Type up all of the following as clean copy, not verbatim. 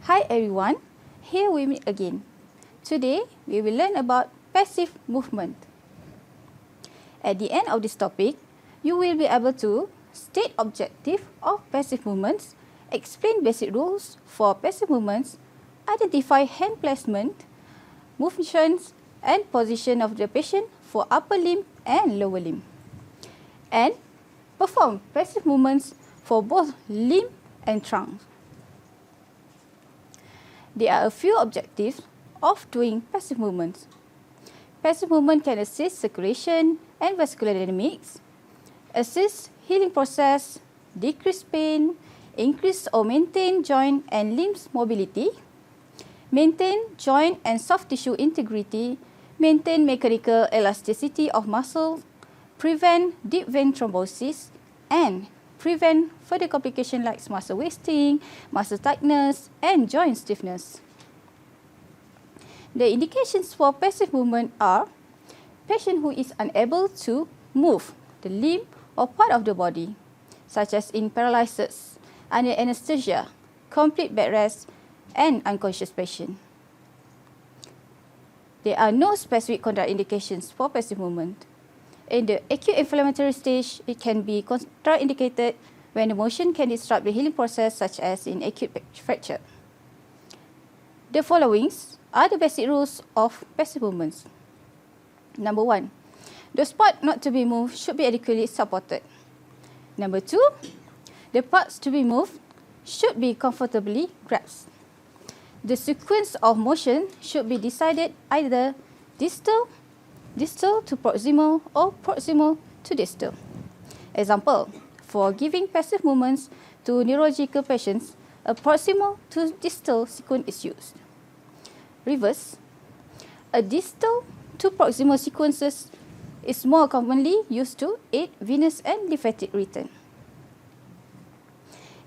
Hi everyone, here we meet again. Today we will learn about passive movement. At the end of this topic, you will be able to state objective of passive movements, explain basic rules for passive movements, identify hand placement, motions and position of the patient for upper limb and lower limb, and perform passive movements for both limb and trunk. There are a few objectives of doing passive movements. Passive movement can assist circulation and vascular dynamics, assist healing process, decrease pain, increase or maintain joint and limbs mobility, maintain joint and soft tissue integrity, maintain mechanical elasticity of muscles, prevent deep vein thrombosis, and prevent further complications like muscle wasting, muscle tightness, and joint stiffness. The indications for passive movement are patient who is unable to move the limb or part of the body, such as in paralysis, under anesthesia, complete bed rest, and unconscious patient. There are no specific contraindications for passive movement. In the acute inflammatory stage, it can be contraindicated when the motion can disrupt the healing process, such as in acute fracture. The following are the basic rules of passive movements. Number 1, the spot not to be moved should be adequately supported. Number 2, the parts to be moved should be comfortably grasped. The sequence of motion should be decided either distal to proximal or proximal to distal. Example, for giving passive movements to neurological patients, a proximal to distal sequence is used. Reverse, a distal to proximal sequences is more commonly used to aid venous and lymphatic return.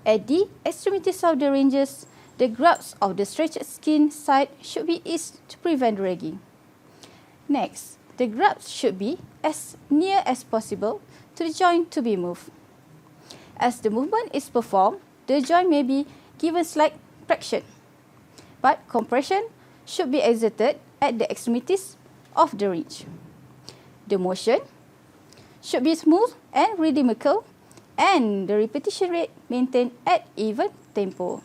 At the extremities of the ranges, the grasp of the stretched skin side should be eased to prevent dragging. Next, the grasp should be as near as possible to the joint to be moved. As the movement is performed, the joint may be given slight traction, but compression should be exerted at the extremities of the range. The motion should be smooth and rhythmical, and the repetition rate maintained at even tempo.